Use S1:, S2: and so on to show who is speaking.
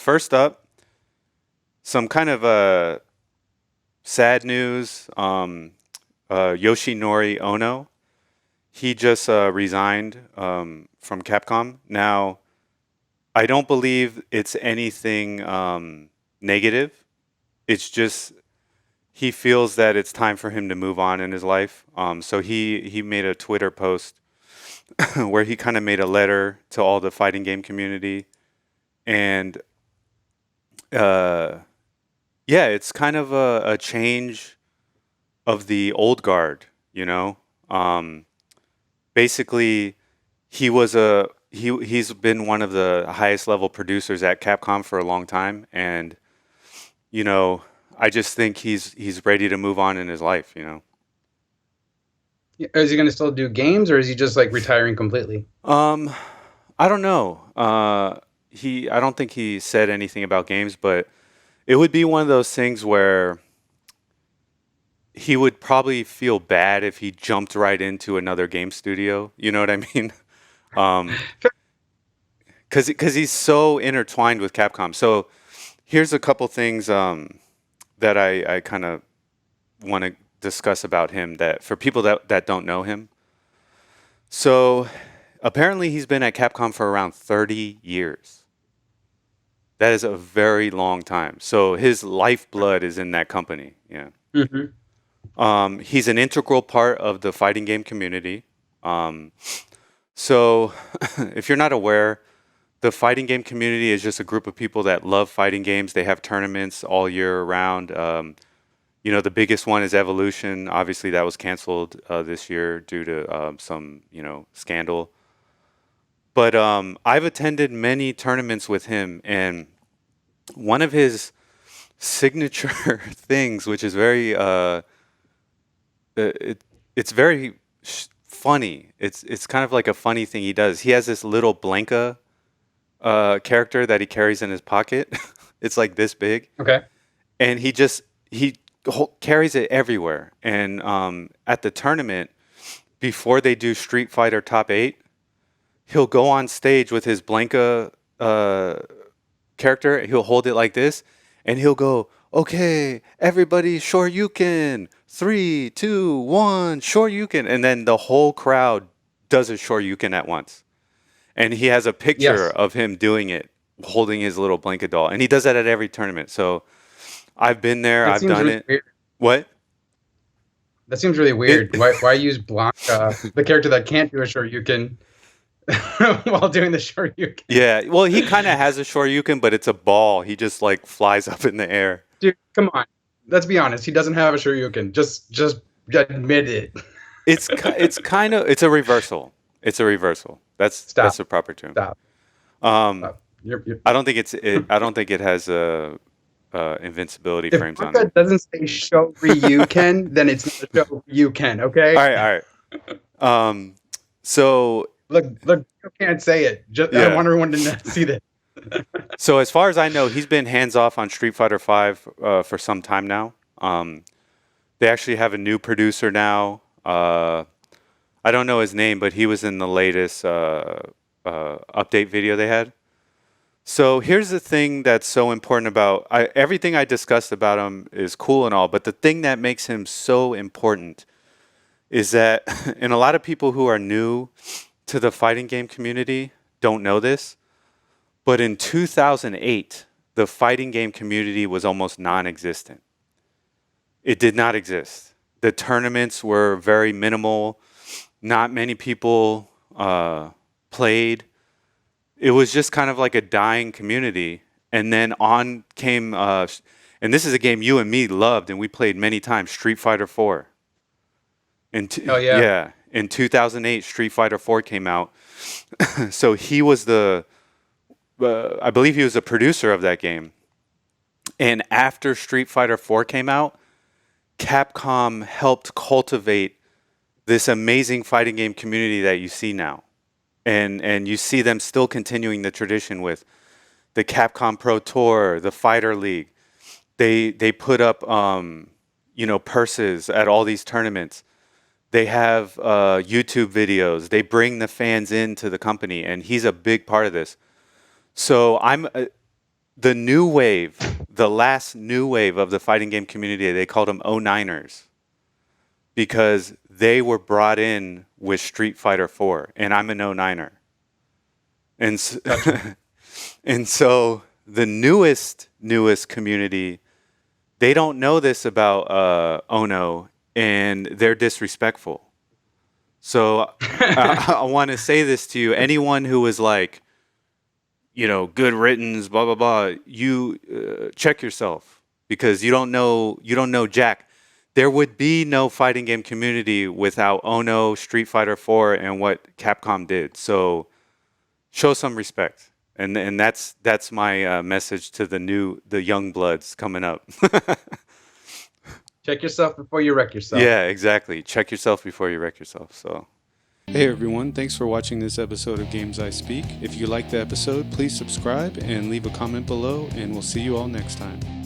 S1: first up, some kind of sad news. Yoshinori Ono, he just resigned from Capcom. Now, I don't believe it's anything negative. It's just he feels that it's time for him to move on in his life. So he made a Twitter post where he kind of made a letter to all the fighting game community, and uh, yeah, it's kind of a change of the old guard. You know, um, basically, he's been one of the highest level producers at Capcom for a long time, and you know, I just think he's ready to move on in his life.
S2: Is he going to still do games, or is he just like retiring completely?
S1: Um, I don't know. I don't think he said anything about games, but it would be one of those things where he would probably feel bad if he jumped right into another game studio. You know what I mean? Um, because he's so intertwined with Capcom. So here's a couple things that I kind of want to discuss about him that for people that don't know him. So apparently he's been at Capcom for around 30 years. That is a very long time. So his lifeblood is in that company. Yeah.
S2: Hmm.
S1: He's an integral part of the fighting game community. Um, so if you're not aware, the fighting game community is just a group of people that love fighting games. They have tournaments all year round. The biggest one is Evolution. Obviously, that was canceled this year due to some, scandal. But I've attended many tournaments with him, and one of his signature things, which is very, it, it's very funny. It's kind of like a funny thing he does. He has this little Blanca character that he carries in his pocket. It's like this big,
S2: Okay.
S1: and he carries it everywhere. And at the tournament, before they do Street Fighter Top 8, he'll go on stage with his Blanca character. He'll hold it like this, and he'll go, "Okay, everybody, Shoryuken, 3, 2, 1, Shoryuken," and then the whole crowd does a Shoryuken at once. And he has a picture
S2: Yes.
S1: of him doing it, holding his little Blanca doll, and he does that at every tournament. So I've been there,
S2: That
S1: I've
S2: seems
S1: done
S2: really
S1: it.
S2: weird.
S1: What?
S2: That seems really
S1: It
S2: weird. Why use Blanca, the character that can't do a Shoryuken, while doing the Shoryuken?
S1: Yeah, well, he kind of has a Shoryuken, but it's a ball. He just like flies up in the air.
S2: Dude, come on. Let's be honest. He doesn't have a Shoryuken. Just admit it.
S1: It's a reversal. It's a reversal. That's
S2: Stop.
S1: the proper term.
S2: Stop.
S1: Um,
S2: Stop. You're
S1: I don't think it has invincibility
S2: If
S1: frames on it.
S2: Blanca doesn't say show Ryuken, then it's not a show Ryuken,
S1: All
S2: okay?
S1: right, all right. So
S2: Look, you can't say it. Just I
S1: yeah.
S2: want everyone to see this.
S1: So as far as I know, he's been hands off on Street Fighter Five for some time now. They actually have a new producer now. I don't know his name, but he was in the latest update video they had. So here's the thing that's so important about everything I discussed about him is cool and all, but the thing that makes him so important is that, and a lot of people who are new to the fighting game community don't know this, but in 2008, the fighting game community was almost non existent. It did not exist. The tournaments were very minimal, not many people played. It was just kind of like a dying community. And then on came, and this is a game you and me loved, and we played many times, Street Fighter 4.
S2: Oh yeah.
S1: Yeah, in 2008, Street Fighter 4 came out. So he was I believe he was the producer of that game. And after Street Fighter 4 came out, Capcom helped cultivate this amazing fighting game community that you see now. And you see them still continuing the tradition with the Capcom Pro Tour, the Fighter League. They put up purses at all these tournaments. They have YouTube videos. They bring the fans into the company, and he's a big part of this. So the new wave, the last new wave of the fighting game community, they called them 09ers because they were brought in with Street Fighter 4, and I'm an 09er. And
S2: Gotcha.
S1: and so the newest community, they don't know this about Ono, and they're disrespectful. So I want to say this to you: anyone who is like, good riddance, blah blah blah, you check yourself because you don't know Jack. There would be no fighting game community without Ono, Street Fighter 4, and what Capcom did. So show some respect, and that's my message to the young bloods coming up.
S2: Check yourself before you wreck yourself.
S1: Yeah, exactly. Check yourself before you wreck yourself. So, hey everyone, thanks for watching this episode of Games I Speak. If you liked the episode, please subscribe and leave a comment below, and we'll see you all next time.